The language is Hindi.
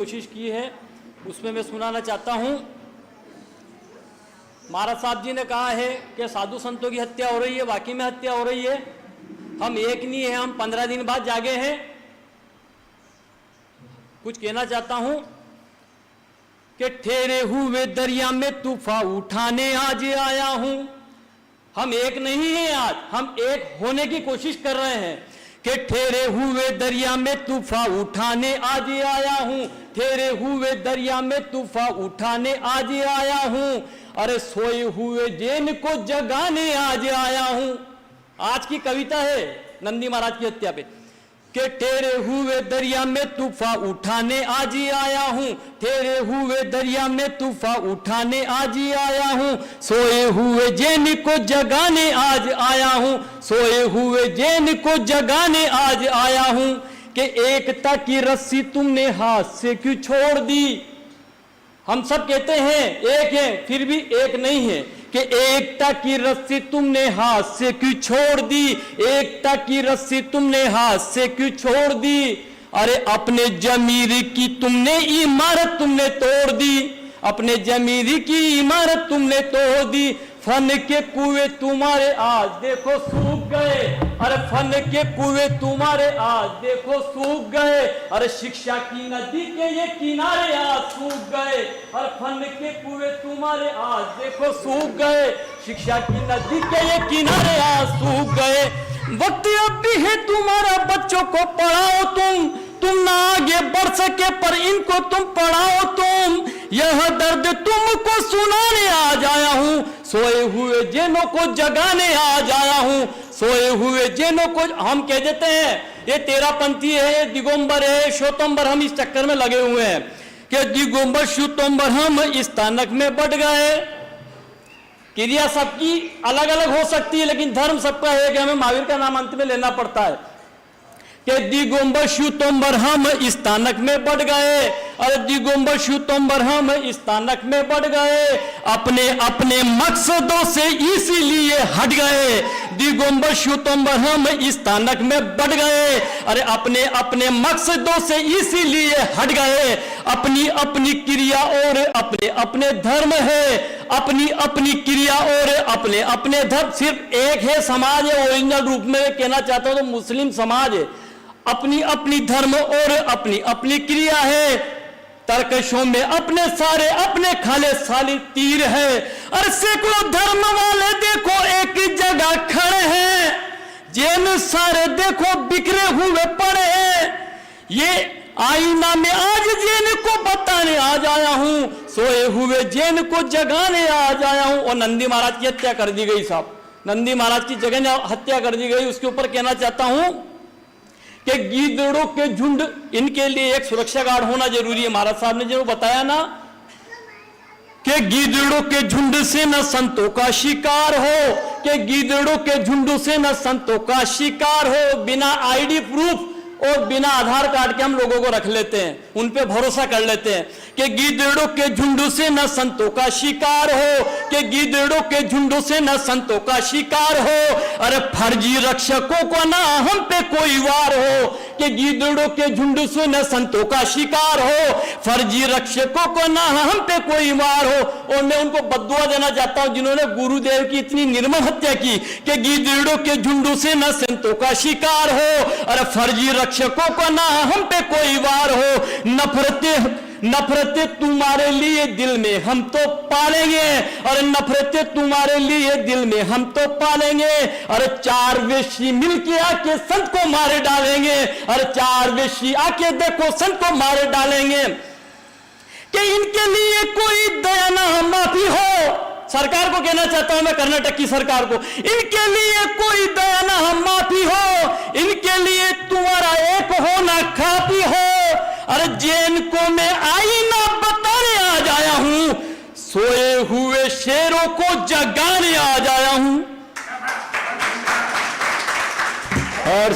कोशिश की है उसमें मैं सुनाना चाहता हूं। महाराज साहब जी ने कहा है कि साधु संतों की हत्या हो रही है, वाकई में हत्या हो रही है। हम एक नहीं है, हम 15 दिन बाद जागे हैं। कुछ कहना चाहता हूं कि ठहरे हुए दरिया में तूफान उठाने आज आया हूं। हम एक नहीं है, आज हम एक होने की कोशिश कर रहे हैं कि ठहरे हुए दरिया में तूफान उठाने आज आया हूं। ठहरे हुए दरिया में तूफान उठाने आज आया हूं। अरे सोए हुए जैन को जगाने आज आया हूं। आज की कविता है नंदी महाराज की हत्या पे कि ठहरे हुए दरिया में तूफान उठाने आज आया हूं। ठहरे हुए दरिया में तूफान उठाने आज आया हूं। सोए हुए जैन को जगाने आज आया हूं। सोए हुए जैन को जगाने आज आया हूं कि एकता की रस्सी तुमने हाथ से क्यों छोड़ दी। हम सब कहते हैं एक है, फिर भी एक नहीं है कि एकता की रस्सी तुमने हाथ से क्यों छोड़ दी। एकता की रस्सी तुमने हाथ से क्यों छोड़ दी। अरे अपने जमीर की तुमने इमारत तुमने तोड़ दी। अपने जमीर की इमारत तुमने तोड़ दी। फन के कुएं तुम्हारे आज देखो सूख गए। अरे फन के कुएं तुम्हारे आज देखो सूख गए। अरे शिक्षा की नदी के ये किनारे आज सूख गए। अरे फन के कुएं तुम्हारे आज देखो सूख गए। शिक्षा की नदी के ये किनारे आज सूख गए। वक्त अब भी है तुम्हारा, बच्चों को पढ़ाओ तुम ना आगे बढ़ सके पर इनको तुम पढ़ाओ तुम। यह दर्द तुमको सुनाने आज आया हूं। सोए हुए जैनों को जगाने आज आया हूं। सोए हुए जैनों को हम कह देते हैं ये तेरापंथी है, ये दिगंबर है, श्वेतंबर, हम इस चक्कर में लगे हुए हैं कि दिगंबर श्वेतंबर हम इस स्थानक में बढ़ गए। क्रिया सबकी अलग अलग हो सकती है लेकिन धर्म सबका है कि हमें महावीर का नाम अंत में लेना पड़ता है कि दिगंबर श्वेतंबर हम इस स्थानक में बढ़ गए। अरे दिगंबर श्वेतंबर हम इस स्थानक में बढ़ गए। अपने अपने मकसदों से इसीलिए हट गए। दिगंबर श्वेतंबर हम इस स्थानक में बढ़ गए। अरे अपने अपने मकसदों से इसीलिए हट गए। अपनी अपनी क्रिया और अपने अपने धर्म है। अपनी अपनी क्रिया और अपने अपने धर्म। सिर्फ एक है समाज है, ओरिजिनल रूप में कहना चाहता हूं तो मुस्लिम समाज है। अपनी अपनी धर्म और अपनी अपनी क्रिया है। तर्कशों में अपने सारे अपने खाले साली तीर है। और सैकड़ों धर्म वाले देखो एक जगह खड़े हैं। जैन सारे देखो बिखरे हुए पड़े हैं। ये आईना में आज जैन को बताने आज आया हूं। सोए हुए जैन को जगाने आज आया हूं। और नंदी महाराज की हत्या कर दी गई साहब, नंदी महाराज की जगह हत्या कर दी गई। उसके ऊपर कहना चाहता हूं कि गीदड़ों के झुंड, इनके लिए एक सुरक्षा गार्ड होना जरूरी है। महाराज साहब ने जो बताया ना कि गीदड़ों के झुंड से न संतों का शिकार हो, कि गीदड़ों के झुंड से न संतों का शिकार हो। बिना आईडी प्रूफ और बिना आधार कार्ड के हम लोगों को रख लेते हैं, उन पे भरोसा कर लेते हैं कि गीदड़ों के झुंड से न संतों का शिकार हो, कि गीदड़ों के झुंड से न संतों का शिकार हो। अरे फर्जी रक्षकों को ना हम पे कोई वार हो, कि गीदड़ों के झुंड से न संतों का शिकार हो। फर्जी रक्षकों को ना हम पे कोई वार हो। और मैं उनको बद्दुआ देना चाहता हूं जिन्होंने गुरुदेव की इतनी निर्मम हत्या की कि गीदड़ों के झुंड से न संतों का शिकार हो। अरे फर्जी रक्षकों को ना हम पे कोई वार हो। नफरतें तुम्हारे लिए दिल में हम तो पालेंगे। और नफरतें तुम्हारे लिए दिल में हम तो पालेंगे। अरे चार वेशी मिलके आके संत को मारे डालेंगे। अरे चार वेशी आके देखो संत को मारे डालेंगे। कि इनके लिए कोई दया ना माफी हो। सरकार को कहना चाहता हूं मैं, कर्नाटक की सरकार को, इनके लिए कोई दया ना माफी हो। इनके लिए तुम्हारा एक होना काफी हो। अरे जैन को मैं आईना बताने आज आया हूं। सोए हुए शेरों को जगाने आज आया हूं। और